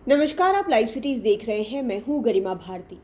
नमस्कार, आप live cities देख रहे हैं। मैं हूं गरिमा भारती।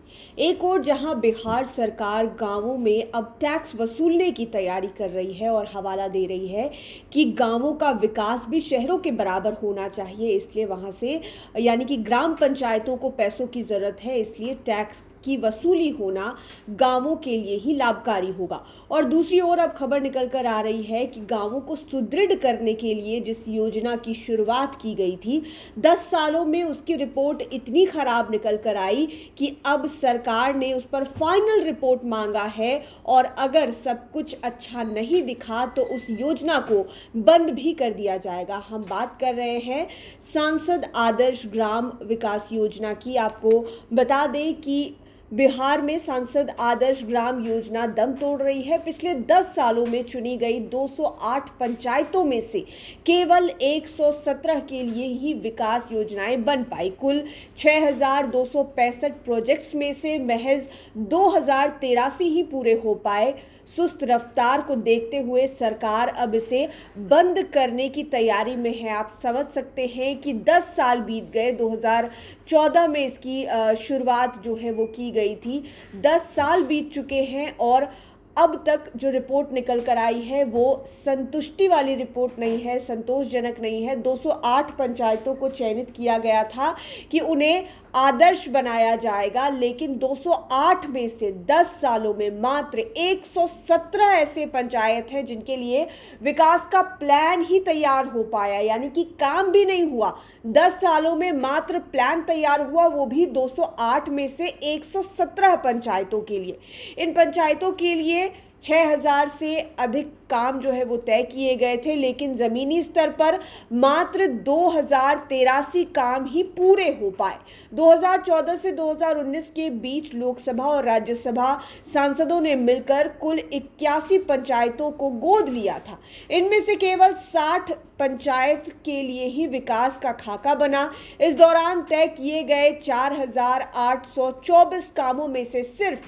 एक और जहां बिहार सरकार गांवों में अब टैक्स वसूलने की तैयारी कर रही है और हवाला दे रही है कि गांवों का विकास भी शहरों के बराबर होना चाहिए, इसलिए वहां से यानी कि ग्राम पंचायतों को पैसों की ज़रूरत है, इसलिए टैक्स की वसूली होना गांवों के लिए ही लाभकारी होगा। और दूसरी ओर अब खबर निकल कर आ रही है कि गांवों को सुदृढ़ करने के लिए जिस योजना की शुरुआत की गई थी, 10 सालों में उसकी रिपोर्ट इतनी खराब निकल कर आई कि अब सरकार ने उस पर फाइनल रिपोर्ट मांगा है और अगर सब कुछ अच्छा नहीं दिखा तो उस योजना को बंद भी कर दिया जाएगा। हम बात कर रहे हैं सांसद आदर्श ग्राम विकास योजना की। आपको बता दें कि बिहार में सांसद आदर्श ग्राम योजना दम तोड़ रही है। पिछले 10 सालों में चुनी गई 208 पंचायतों में से केवल 117 के लिए ही विकास योजनाएं बन पाई। कुल 6,265 प्रोजेक्ट्स में से महज 2,083 ही पूरे हो पाए। सुस्त रफ्तार को देखते हुए सरकार अब इसे बंद करने की तैयारी में है। आप समझ सकते हैं कि 10 साल बीत गए। 2014 में इसकी शुरुआत जो है वो की गई थी। 10 साल बीत चुके हैं और अब तक जो रिपोर्ट निकल कर आई है वो संतुष्टि वाली रिपोर्ट नहीं है, संतोषजनक नहीं है। 208 पंचायतों को चयनित किया गया था कि उन्हें आदर्श बनाया जाएगा, लेकिन 208 में से 10 सालों में मात्र 117 ऐसे पंचायत हैं जिनके लिए विकास का प्लान ही तैयार हो पाया, यानी कि काम भी नहीं हुआ। 10 सालों में मात्र प्लान तैयार हुआ, वो भी 208 में से 117 पंचायतों के लिए। इन पंचायतों के लिए 6,000 से अधिक काम जो है वो तय किए गए थे, लेकिन ज़मीनी स्तर पर मात्र 2,083 काम ही पूरे हो पाए। 2014 से 2019 के बीच लोकसभा और राज्यसभा सांसदों ने मिलकर कुल 81 पंचायतों को गोद लिया था। इनमें से केवल 60 पंचायत के लिए ही विकास का खाका बना। इस दौरान तय किए गए 4,824 कामों में से सिर्फ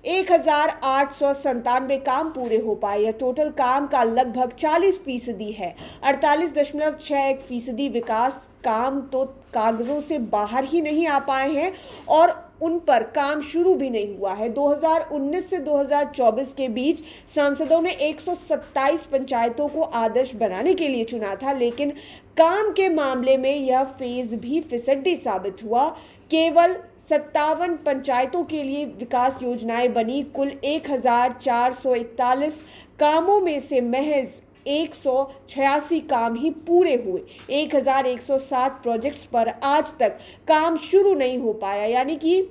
1,897 काम पूरे हो पाए। यह टोटल काम का लगभग 40% है। 48.61% विकास काम तो कागजों से बाहर ही नहीं आ पाए हैं और उन पर काम शुरू भी नहीं हुआ है। 2019 से 2024 के बीच सांसदों ने 127 पंचायतों को आदर्श बनाने के लिए चुना था, लेकिन काम के मामले में यह फेज भी फिसड्डी साबित हुआ। केवल 57 पंचायतों के लिए विकास योजनाएं बनी। कुल 1,441 कामों में से महज 186 काम ही पूरे हुए। 1,107 प्रोजेक्ट्स पर आज तक काम शुरू नहीं हो पाया, यानी कि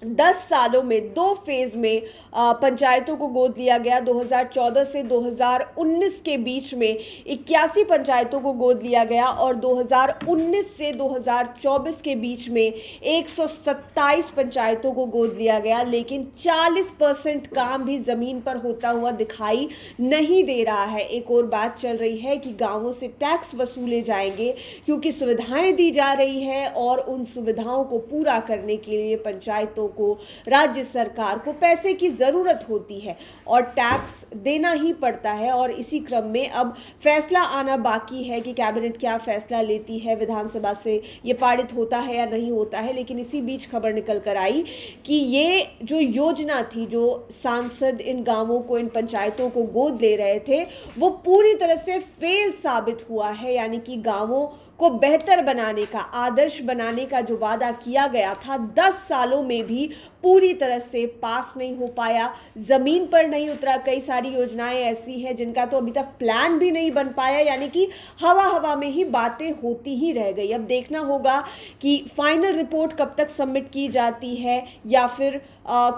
10 सालों में 2 फेज में पंचायतों को गोद लिया गया। 2014 से 2019 के बीच में 81 पंचायतों को गोद लिया गया और 2019 से 2024 के बीच में 127 पंचायतों को गोद लिया गया, लेकिन 40% काम भी ज़मीन पर होता हुआ दिखाई नहीं दे रहा है। एक और बात चल रही है कि गांवों से टैक्स वसूले जाएंगे क्योंकि सुविधाएं दी जा रही है और उन सुविधाओं को पूरा करने के लिए पंचायतों को, राज्य सरकार को पैसे की ज़रूरत होती है और टैक्स देना ही पड़ता है। और इसी क्रम में अब फैसला आना बाकी है कि कैबिनेट क्या फैसला लेती है, विधानसभा से ये पारित होता है या नहीं होता है। लेकिन इसी बीच खबर निकल कर आई कि ये जो योजना थी, जो सांसद इन गांवों को, इन पंचायतों को गोद ले रहे थे, वो पूरी तरह से फेल साबित हुआ है। यानी कि गांवों को बेहतर बनाने का, आदर्श बनाने का जो वादा किया गया था, 10 सालों में भी पूरी तरह से पास नहीं हो पाया, ज़मीन पर नहीं उतरा। कई सारी योजनाएं ऐसी हैं जिनका तो अभी तक प्लान भी नहीं बन पाया, यानी कि हवा हवा में ही बातें होती ही रह गई। अब देखना होगा कि फाइनल रिपोर्ट कब तक सबमिट की जाती है या फिर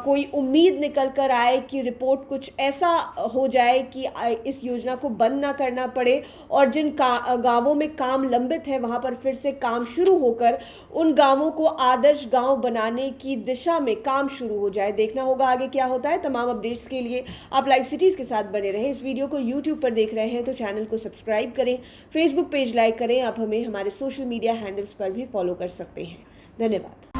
कोई उम्मीद निकल कर आए कि रिपोर्ट कुछ ऐसा हो जाए कि इस योजना को बंद ना करना पड़े और जिन गांवों में काम लंबित है वहां पर फिर से काम शुरू होकर उन गांवों को आदर्श गांव बनाने की दिशा में काम शुरू हो जाए। देखना होगा आगे क्या होता है। तमाम अपडेट्स के लिए आप लाइव सिटीज़ के साथ बने रहें। इस वीडियो को यूट्यूब पर देख रहे हैं तो चैनल को सब्सक्राइब करें, फेसबुक पेज लाइक करें। आप हमें हमारे सोशल मीडिया हैंडल्स पर भी फॉलो कर सकते हैं। धन्यवाद।